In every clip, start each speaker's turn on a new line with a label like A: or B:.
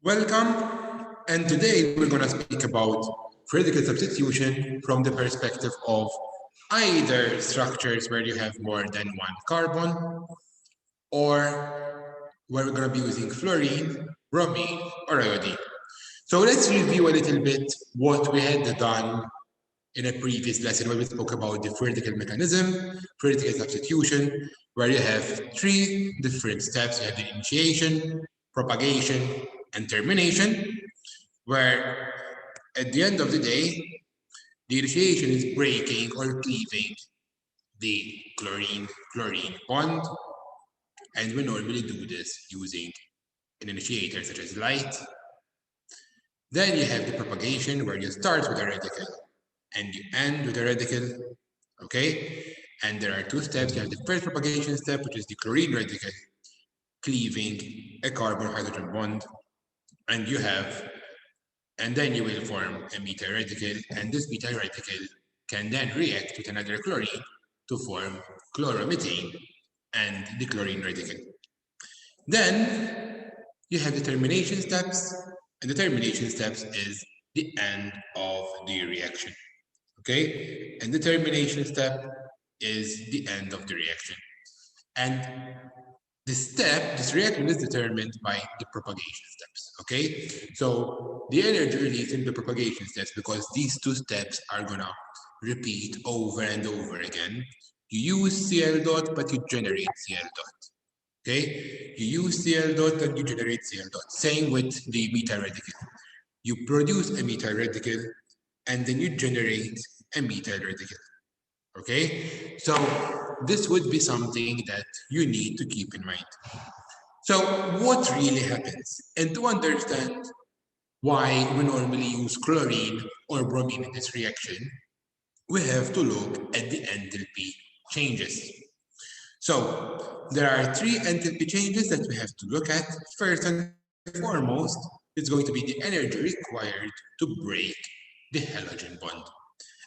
A: Welcome, and today we're going to speak about radical substitution from the perspective of either structures where you have more than one carbon, or where we're going to be using fluorine, bromine, or iodine. So let's review a little bit what we had done in a previous lesson where we spoke about the theoretical mechanism, radical substitution, where you have three different steps. You have the initiation, propagation, and termination, where at the end of the day, the initiation is breaking or cleaving the chlorine-chlorine bond, and we normally do this using an initiator such as light. Then you have the propagation, where you start with a radical and you end with a radical, okay? And there are two steps. You have the first propagation step, which is the chlorine radical cleaving a carbon-hydrogen bond, and then you will form a methyl radical, and this methyl radical can then react with another chlorine to form chloromethane and the chlorine radical. Then you have the termination steps, and the termination steps is the end of the reaction. Okay, and the termination step is the end of the reaction. And this reaction is determined by the propagation steps. Okay, so the energy released in the propagation steps, because these two steps are gonna repeat over and over again. You use Cl dot, but you generate Cl dot. Okay, you use Cl dot and you generate Cl dot. Same with the methyl radical. You produce a methyl radical and then you generate a methyl radical. Okay, so this would be something that you need to keep in mind. So what really happens? And to understand why we normally use chlorine or bromine in this reaction, we have to look at the enthalpy changes. So there are three enthalpy changes that we have to look at. First and foremost, it's going to be the energy required to break the halogen bond.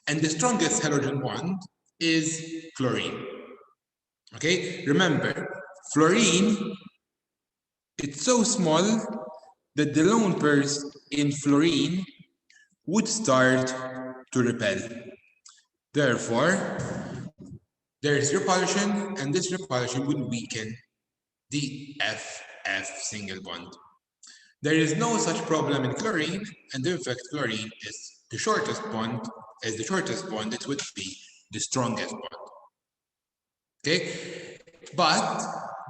A: And the strongest halogen bond is fluorine. Okay, remember, fluorine, it's so small that the lone pairs in fluorine would start to repel. Therefore, there is repulsion, and this repulsion would weaken the F single bond. There is no such problem in chlorine, and in fact, chlorine is the shortest bond. As the shortest bond, it would be the strongest bond. Okay, but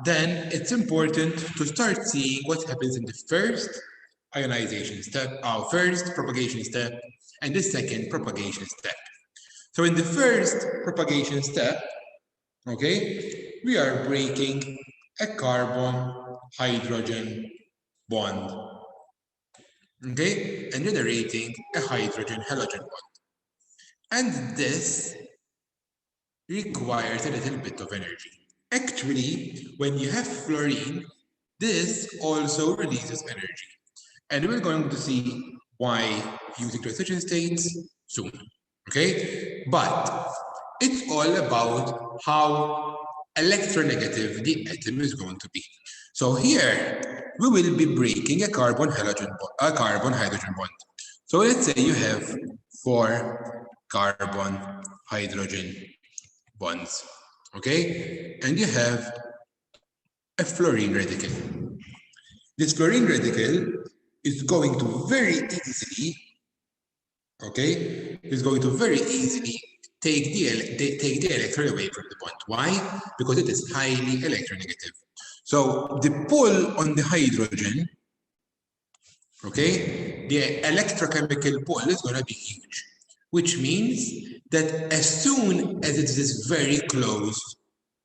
A: then it's important to start seeing what happens in the first ionization step, our first propagation step, and the second propagation step. So in the first propagation step, okay, we are breaking a carbon-hydrogen bond, okay, and generating a hydrogen-halogen bond. And this requires a little bit of energy. Actually, when you have fluorine, this also releases energy. And we're going to see why using transition states soon. Okay? But it's all about how electronegative the atom is going to be. So here, we will be breaking a carbon-hydrogen bond. So let's say you have 4 carbon-hydrogen bonds, okay? And you have a fluorine radical. This fluorine radical is going to very easily, okay, is going to very easily take the electron away from the bond. Why? Because it is highly electronegative. So the pull on the hydrogen, okay, the electrochemical pull is going to be huge, which means that as soon as it is very close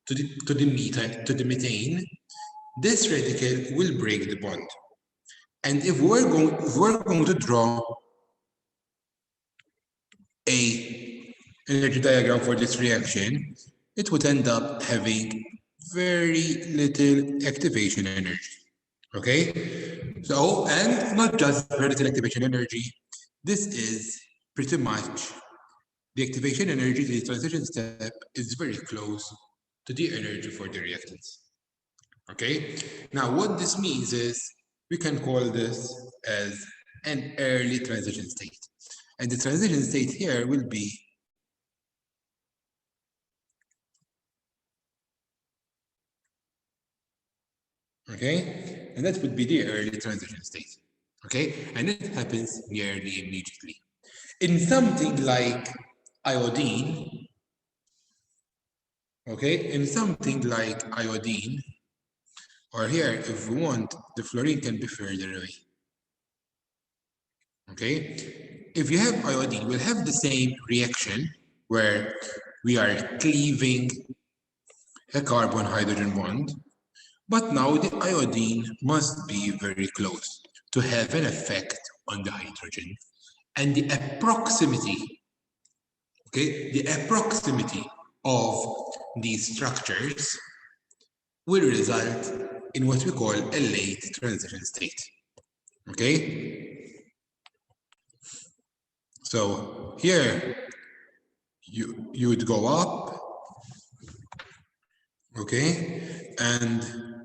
A: to the methane, this radical will break the bond. And if we're going to draw a energy diagram for this reaction, it would end up having very little activation energy. Okay? So, and not just very little activation energy, this is pretty much the activation energy to the transition step is very close to the energy for the reactants. Okay? Now, what this means is we can call this as an early transition state. And the transition state here will be okay, and that would be the early transition state. Okay, and it happens nearly immediately. In something like iodine, okay, in something like iodine, or here, if we want, the fluorine can be further away. Okay, if you have iodine, we'll have the same reaction where we are cleaving a carbon-hydrogen bond, but now the iodine must be very close to have an effect on the hydrogen. And the approximity, okay, the approximity of these structures will result in what we call a late transition state. Okay? So here you would go up, okay, and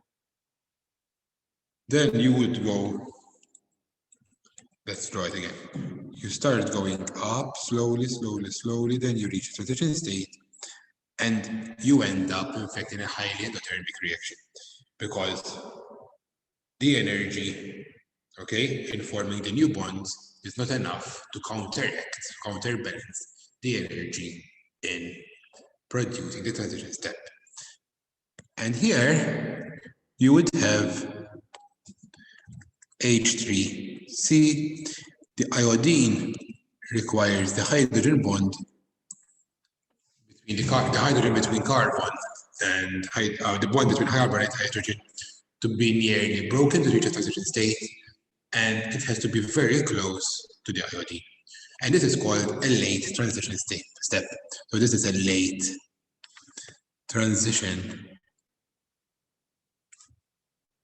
A: then you would go, let's draw it again. You start going up slowly, slowly, slowly, then you reach transition state, and you end up, in fact, in a highly endothermic reaction because the energy, okay, in forming the new bonds is not enough to counterbalance the energy in producing the transition step. And here you would have H3C. The iodine requires the hydrogen bond between the hydrogen between carbon and the bond between carbon and hydrogen to be nearly broken to reach a transition state, and it has to be very close to the iodine. And this is called a late transition step. So this is a late transition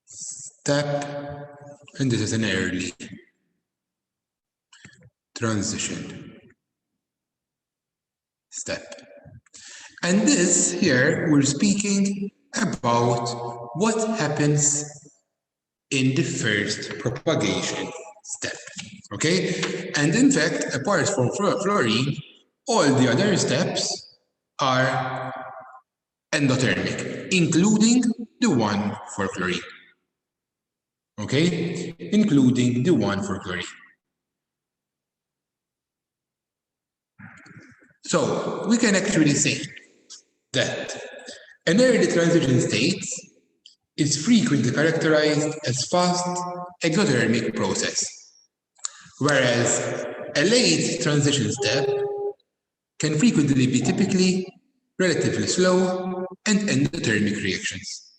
A: step, and this is an early transition step. And this here, we're speaking about what happens in the first propagation step, okay? And in fact, apart from fluorine, all the other steps are endothermic, including the one for chlorine, okay? Including the one for chlorine. So we can actually say that an early transition state is frequently characterized as fast exothermic process, whereas a late transition step can frequently be typically relatively slow and endothermic reactions.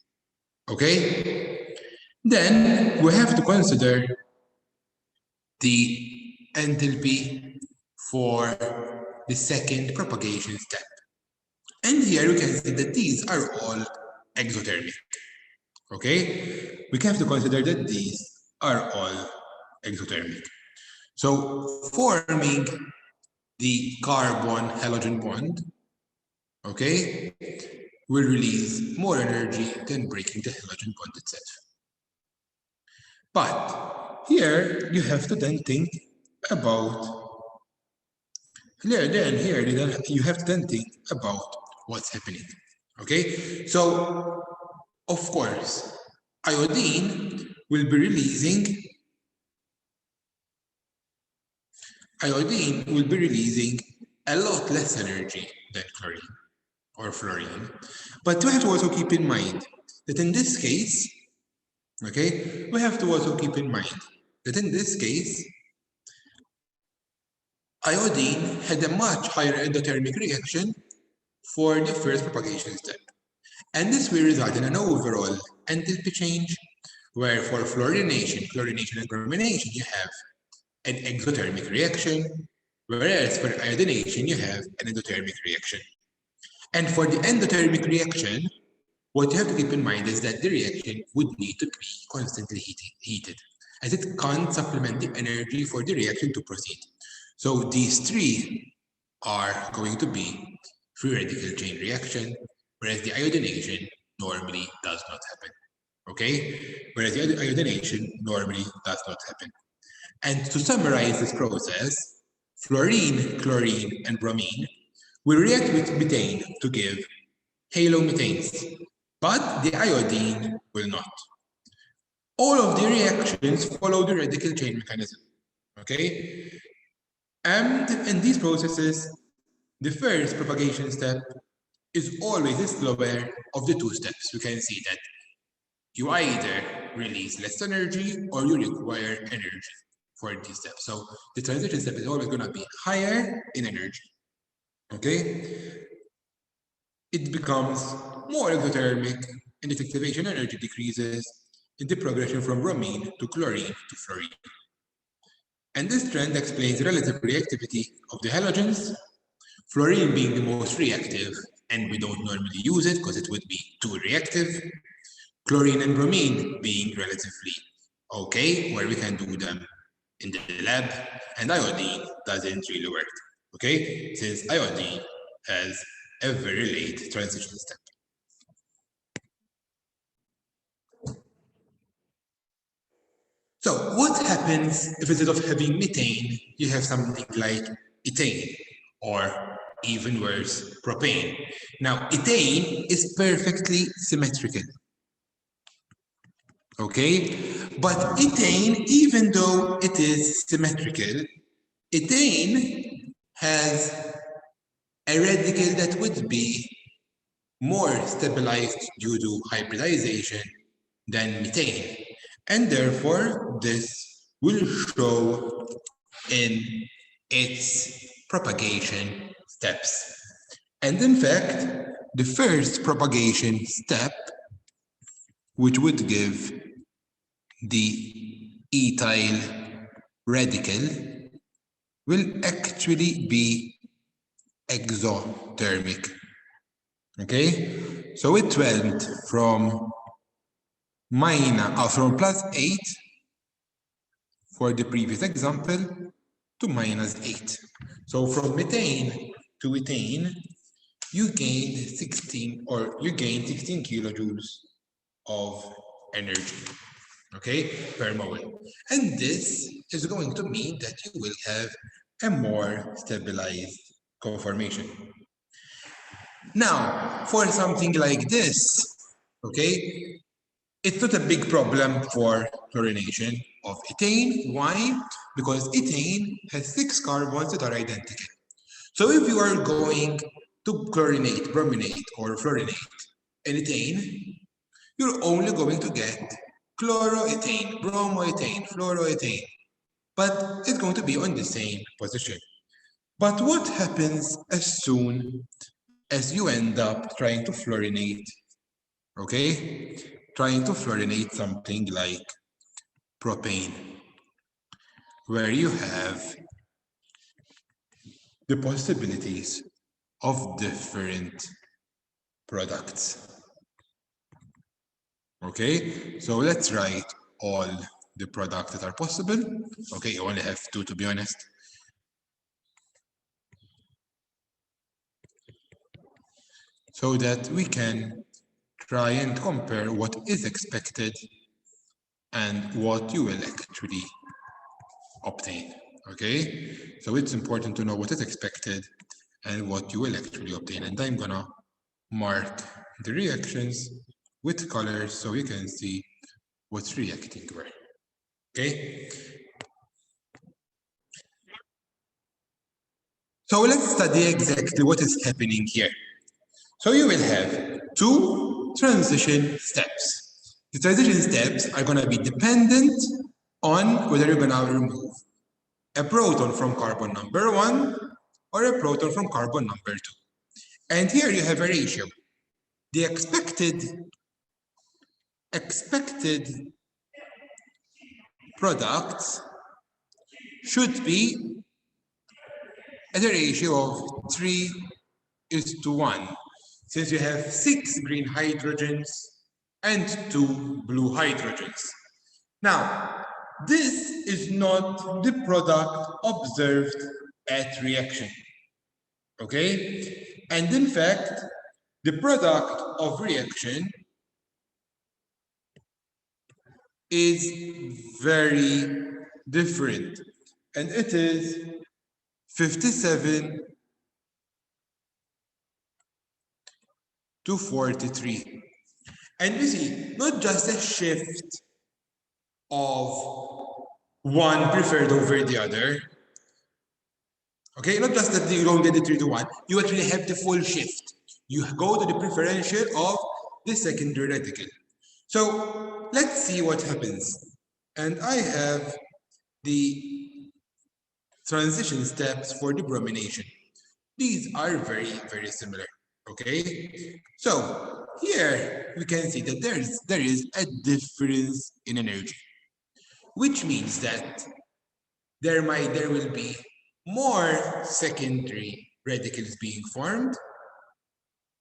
A: Okay? Then we have to consider the enthalpy for the second propagation step. And here we can see that these are all exothermic. Okay? We have to consider that these are all exothermic. So forming the carbon-halogen bond, okay, will release more energy than breaking the halogen bond itself. But here you have to then think about you have to then think about what's happening. Okay, so of course, iodine will be releasing a lot less energy than chlorine or fluorine. But we have to also keep in mind that in this case, okay, we have to also keep in mind that in this case, iodine had a much higher endothermic reaction for the first propagation step. And this will result in an overall enthalpy change, where for chlorination and bromination, you have an exothermic reaction, whereas for iodination, you have an endothermic reaction. And for the endothermic reaction, what you have to keep in mind is that the reaction would need to be constantly heated, as it can't supplement the energy for the reaction to proceed. So these three are going to be free radical chain reaction, whereas the iodination normally does not happen. Okay? whereas the iodination normally does not happen. And to summarize this process, fluorine, chlorine, and bromine will react with methane to give halomethanes, but the iodine will not. All of the reactions follow the radical chain mechanism, okay? And in these processes, the first propagation step is always the slower of the two steps. You can see that you either release less energy or you require energy for these steps. So the transition step is always going to be higher in energy, okay? It becomes more exothermic and its activation energy decreases in the progression from bromine to chlorine to fluorine. And this trend explains the relative reactivity of the halogens, fluorine being the most reactive, and we don't normally use it because it would be too reactive. Chlorine and bromine being relatively okay, where we can do them in the lab, and iodine doesn't really work, okay? Since iodine has a very late transition step. So what happens if instead of having methane, you have something like ethane, or even worse, propane? Now, ethane is perfectly symmetrical, okay? But ethane, even though it is symmetrical, ethane has a radical that would be more stabilized due to hybridization than methane. And therefore, this will show in its propagation steps. And in fact, the first propagation step, which would give the ethyl radical, will actually be exothermic. Okay, so it went from from +8 for the previous example to -8. So from methane to ethane, you gained 16 kilojoules of energy, okay, per mole. And this is going to mean that you will have a more stabilized conformation. Now, for something like this, okay, it's not a big problem for chlorination of ethane. Why? Because ethane has 6 carbons that are identical. So if you are going to chlorinate, brominate, or fluorinate an ethane, you're only going to get chloroethane, bromoethane, fluoroethane. But it's going to be on the same position. But what happens as soon as you end up trying to fluorinate, okay? Trying to fluorinate something like propane, where you have the possibilities of different products. Okay, so let's write all the products that are possible. Okay, you only have 2 to be honest. So that we can try and compare what is expected and what you will actually obtain. Okay, so it's important to know what is expected and what you will actually obtain. And I'm gonna mark the reactions with colors so you can see what's reacting where. Okay. So let's study exactly what is happening here. So you will have 2 transition steps. The transition steps are going to be dependent on whether you're going to remove a proton from carbon number 1 or a proton from carbon number 2. And here you have a ratio. The expected products should be at a ratio of 3:1, since you have 6 green hydrogens and 2 blue hydrogens. Now, this is not the product observed at reaction, okay? And in fact, the product of reaction is very different, and it is 57 to 43. And we see not just a shift of one preferred over the other. Okay, not just that you don't get the 3 to 1, you actually have the full shift. You go to the preferential of the secondary radical. So let's see what happens. And I have the transition steps for the bromination. These are very, very similar. Okay, so here we can see that there is a difference in energy, which means that there will be more secondary radicals being formed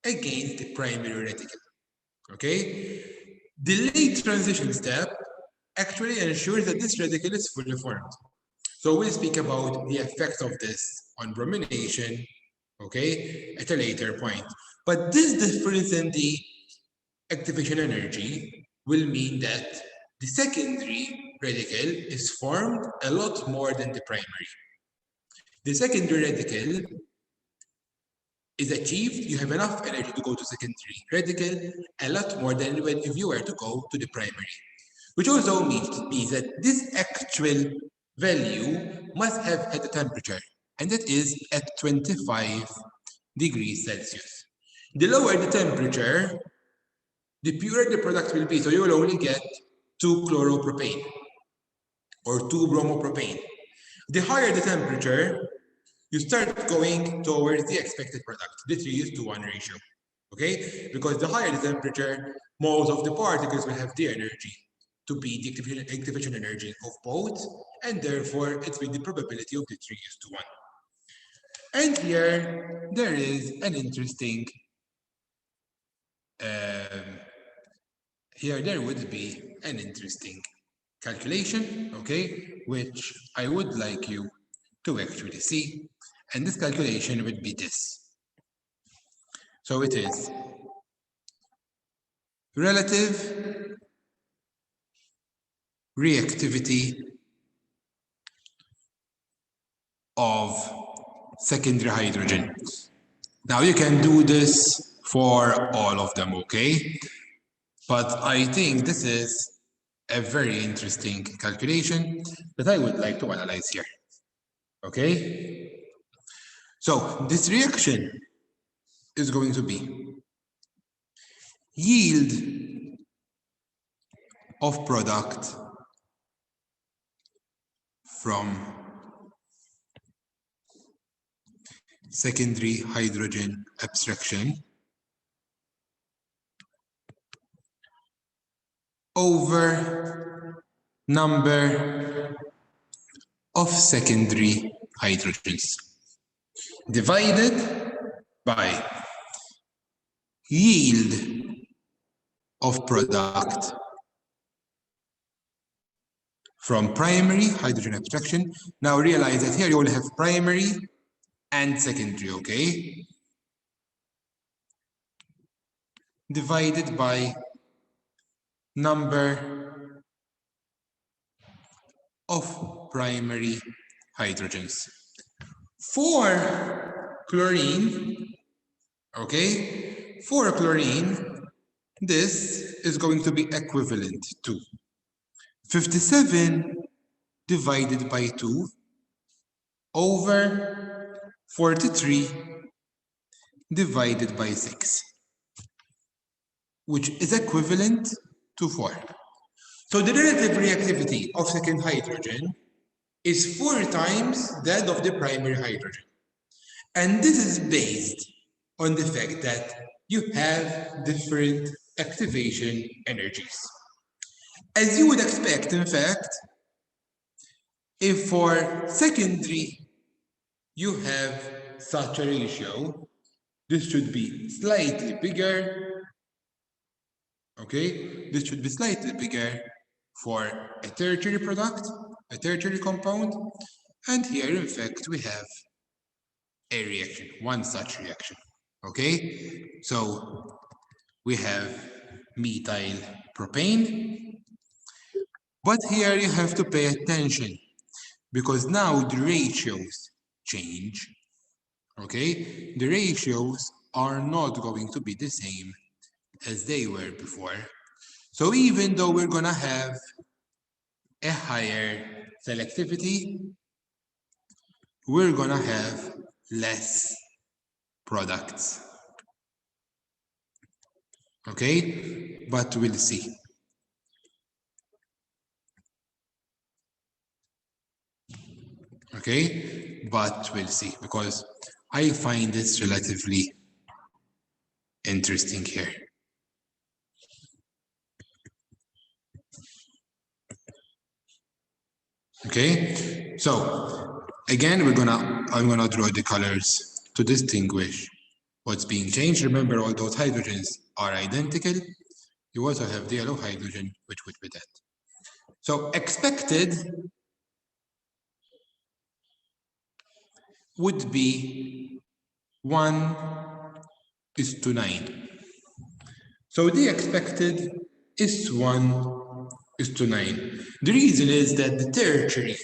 A: against the primary radical. Okay, the late transition step actually ensures that this radical is fully formed. So we'll speak about the effect of this on bromination, okay, at a later point. But this difference in the activation energy will mean that the secondary radical is formed a lot more than the primary. The secondary radical is achieved, you have enough energy to go to secondary radical a lot more than when if you were to go to the primary. Which also means that this actual value must have had a temperature, and that is at 25 degrees Celsius. The lower the temperature, the purer the product will be. So you will only get 2 chloropropane or 2 bromopropane. The higher the temperature, you start going towards the expected product, the 3:1 ratio. Okay? Because the higher the temperature, most of the particles will have the energy to be the activation energy of both, and therefore it will be the probability of the 3:1. And here there is an interesting here there would be an interesting calculation, okay, which I would like you to actually see. And this calculation would be this. So it is relative reactivity of secondary hydrogen. Now you can do this for all of them, okay? But I think this is a very interesting calculation that I would like to analyze here. Okay? So this reaction is going to be yield of product from secondary hydrogen abstraction over number of secondary hydrogens divided by yield of product from primary hydrogen abstraction. Now realize that here you will have primary and secondary, okay? Divided by number of primary hydrogens. For chlorine, okay, for chlorine, this is going to be equivalent to 57 divided by 2 over 43 divided by 6, which is equivalent to 4. So the relative reactivity of second hydrogen is 4 times that of the primary hydrogen. And this is based on the fact that you have different activation energies. As you would expect, in fact, if for secondary you have such a ratio, this should be slightly bigger, okay? This should be slightly bigger for a tertiary product, a tertiary compound, and here, in fact, we have a reaction, one such reaction, okay? So we have methyl propane, But here you have to pay attention because now the ratios change. Okay, the ratios are not going to be the same as they were before. So even though we're gonna have a higher selectivity, we're gonna have less products. Okay, but we'll see. Okay, but we'll see because I find this relatively interesting here. Okay, so again, I'm gonna draw the colors to distinguish what's being changed. Remember, all those hydrogens are identical. You also have the yellow hydrogen, which would be that. So expected would be 1:9. So the expected is 1:9. The reason is that the tertiary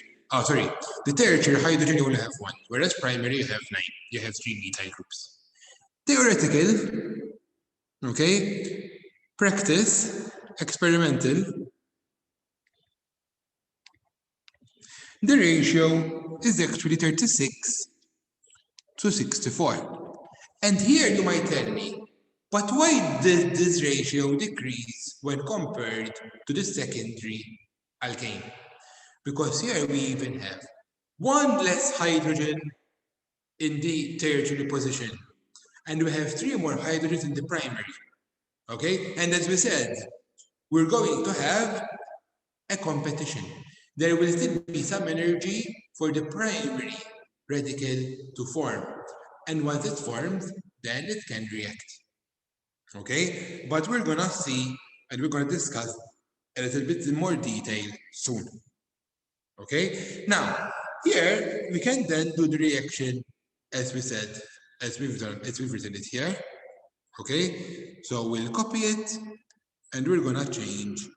A: hydrogen you only have one, whereas primary you have 9. You have 3 methyl groups. Theoretical, okay, practice, experimental, the ratio is actually 36:64. And here you might tell me, but why did this ratio decrease when compared to the secondary alkane? Because here we even have one less hydrogen in the tertiary position, and we have 3 more hydrogens in the primary. Okay, and as we said, we're going to have a competition. There will still be some energy for the primary radical to form. And once it forms, then it can react. Okay? But we're gonna see and we're gonna discuss a little bit in more detail soon. Okay? Now, here we can then do the reaction as we said, as we've written it here. Okay? So we'll copy it and we're gonna change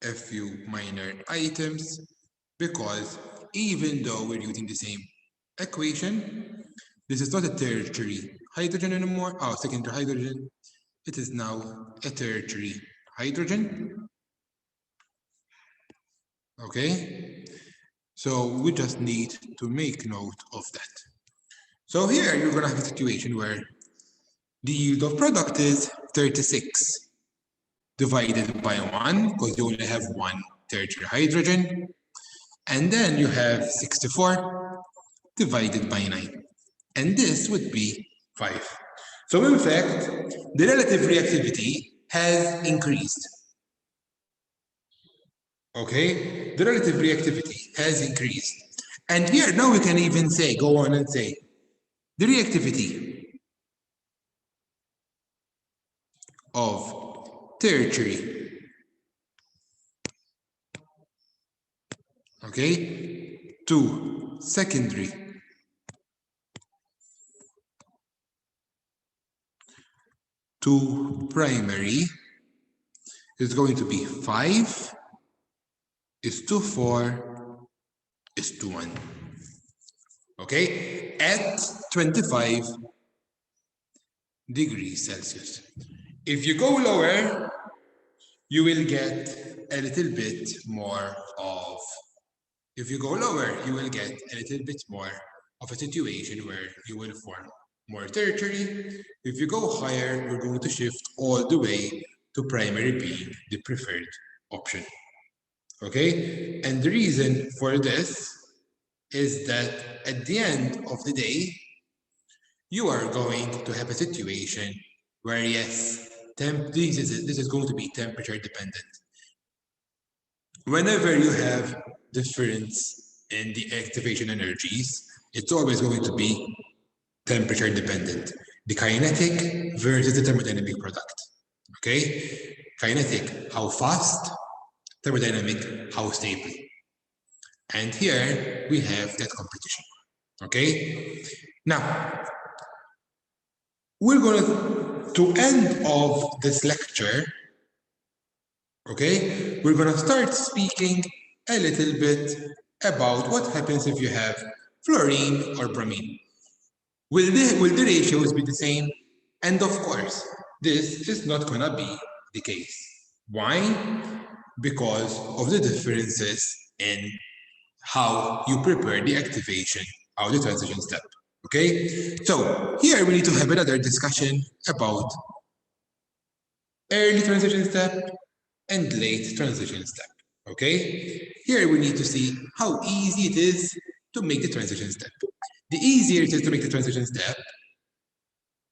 A: a few minor items because even though we're using the same equation, this is not a tertiary hydrogen anymore, secondary hydrogen. It is now a tertiary hydrogen. Okay, so we just need to make note of that. So here you're gonna have a situation where the yield of product is 36 divided by 1, because you only have one tertiary hydrogen. And then you have 64 divided by 9. And this would be 5. So in fact, the relative reactivity has increased. Okay? The relative reactivity has increased. And here now we can even say, go on and say, the reactivity of tertiary, okay, to secondary to primary is going to be 5:4:1. Okay, at 25 degrees Celsius. If you go lower, you will get a little bit more of, if you go lower, you will get a little bit more of a situation where you will form more tertiary. If you go higher, you're going to shift all the way to primary being the preferred option. Okay, and the reason for this is that at the end of the day, you are going to have a situation where yes, this is going to be temperature dependent. Whenever you have difference in the activation energies, it's always going to be temperature dependent. The kinetic versus the thermodynamic product. Okay? Kinetic, how fast? Thermodynamic, how stable? And here we have that competition. Okay? Now, we're going to end of this lecture, okay? We're going to start speaking a little bit about what happens if you have fluorine or bromine. Will the ratios be the same? And of course, this is not gonna be the case. Why? Because of the differences in how you prepare the activation of the transition step. Okay? So here we need to have another discussion about early transition step and late transition step. Okay? Here we need to see how easy it is to make the transition step. The easier it is to make the transition step,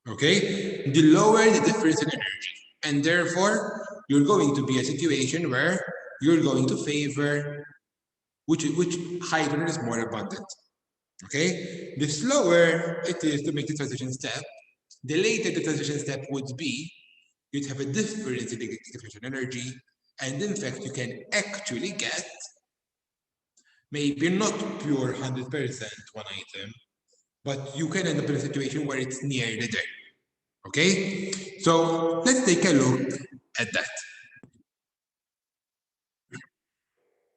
A: okay, the lower the difference in energy. And therefore, you're going to be a situation where you're going to favor which hydrogen is more abundant. Okay? The slower it is to make the transition step, the later the transition step would be, you'd have a difference in the activation energy, and in fact, you can actually get maybe not pure 100% one item, but you can end up in a situation where it's nearly there. Okay? So let's take a look at that.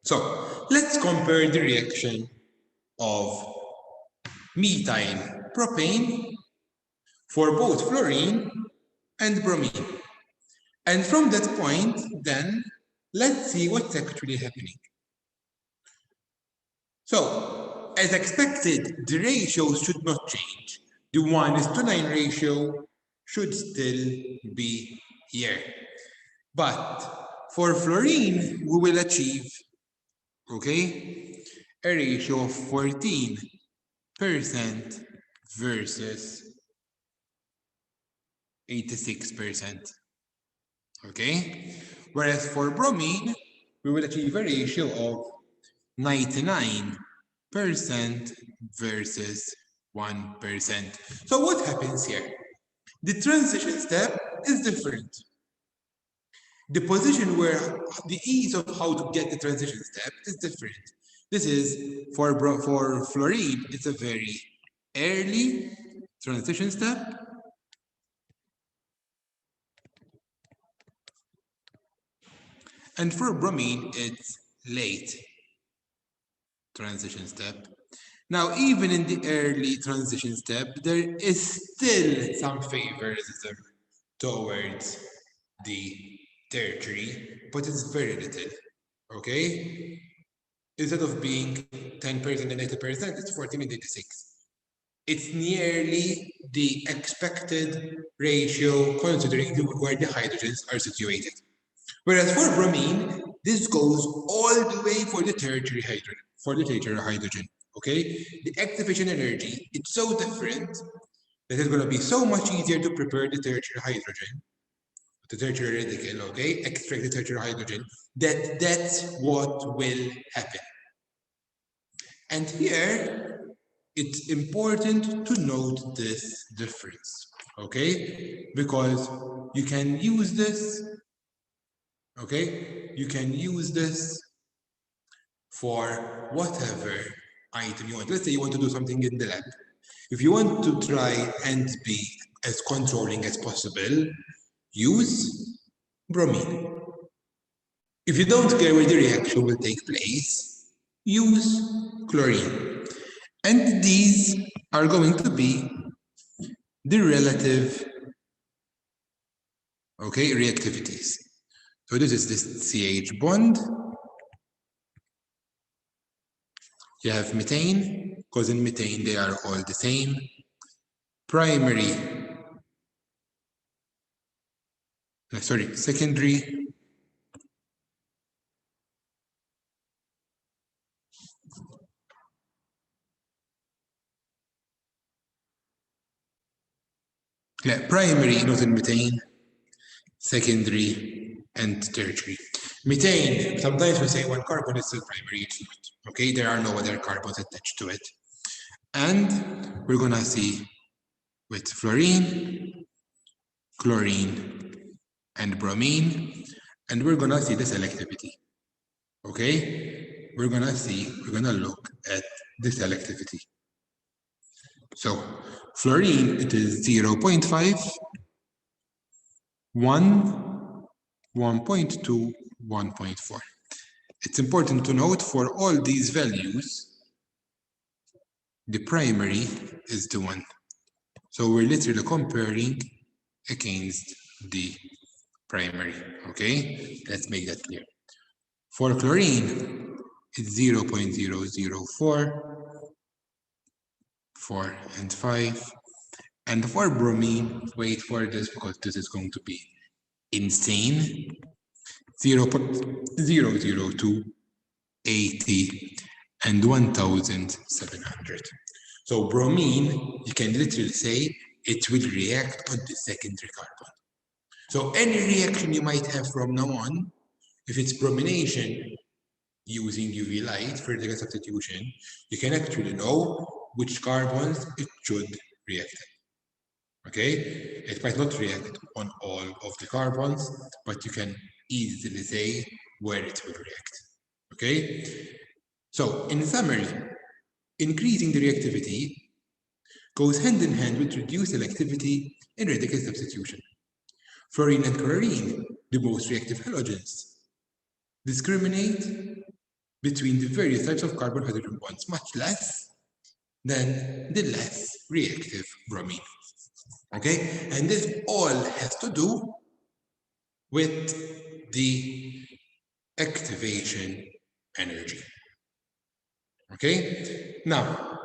A: So let's compare the reaction of methyl propane for both fluorine and bromine. And from that point, then, let's see what's actually happening. So, as expected, the ratios should not change. The 1:9 ratio should still be here. But for fluorine, we will achieve, okay, a ratio of 14% versus 86%. Okay? Whereas for bromine, we will achieve a ratio of 99% versus 1%. So what happens here? The transition step is different. The position where the ease of how to get the transition step is different. This is for fluorine, it's a very early transition step. And for bromine, it's late transition step. Now, even in the early transition step, there is still some favoritism towards the tertiary, but it's very little. Okay? Instead of being 10% and 80%, it's 14 and 86. It's nearly the expected ratio considering where the hydrogens are situated. Whereas for bromine, this goes all the way for the tertiary hydrogen, okay? The activation energy, it's so different that it's going to be so much easier to prepare the tertiary hydrogen, the tertiary radical, okay? Extract the tertiary hydrogen, that's what will happen. And here, it's important to note this difference, okay? Because you can use this, okay? You can use this for whatever item you want. Let's say you want to do something in the lab. If you want to try and be as controlling as possible, use bromine. If you don't care where the reaction will take place, use chlorine. And these are going to be the relative, okay, reactivities. So this is this CH bond. You have methane, because in methane they are all the same. Secondary. Yeah, primary not in methane, secondary, and tertiary. Methane, sometimes we say one carbon is still primary, it's not. Okay, there are no other carbons attached to it. And we're gonna see with fluorine, chlorine, and bromine, and we're gonna see the selectivity. Okay, we're gonna look at the selectivity. So fluorine, it is 0.5, 1, 1.2, 1.4. It's important to note for all these values, the primary is the 1. So we're literally comparing against the primary, okay? Let's make that clear. For chlorine, it's 0.004, 4 and 5. And for bromine, wait for this because this is going to be insane. 0.002, 80, and 1,700. So bromine, you can literally say it will react on the secondary carbon. So any reaction you might have from now on, if it's bromination using UV light for radical substitution, you can actually know which carbons it should react in. Okay, it might not react on all of the carbons, but you can easily say where it will react. Okay, so in summary, increasing the reactivity goes hand in hand with reduced selectivity in radical substitution. Fluorine and chlorine, the most reactive halogens, discriminate between the various types of carbon-hydrogen bonds much less than the less reactive bromine. Okay, and this all has to do with the activation energy. Okay, now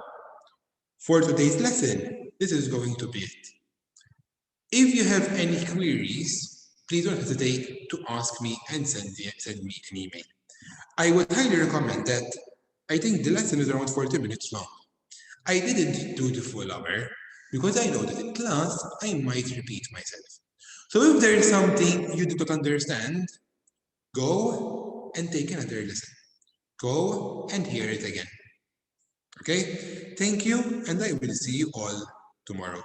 A: for today's lesson, this is going to be it. If you have any queries, please don't hesitate to ask me and send me an email. I would highly recommend that. I think the lesson is around 40 minutes long. I didn't do the full hour because I know that in class I might repeat myself. So if there is something you do not understand, go and take another lesson. Go and hear it again. Okay? Thank you, and I will see you all tomorrow.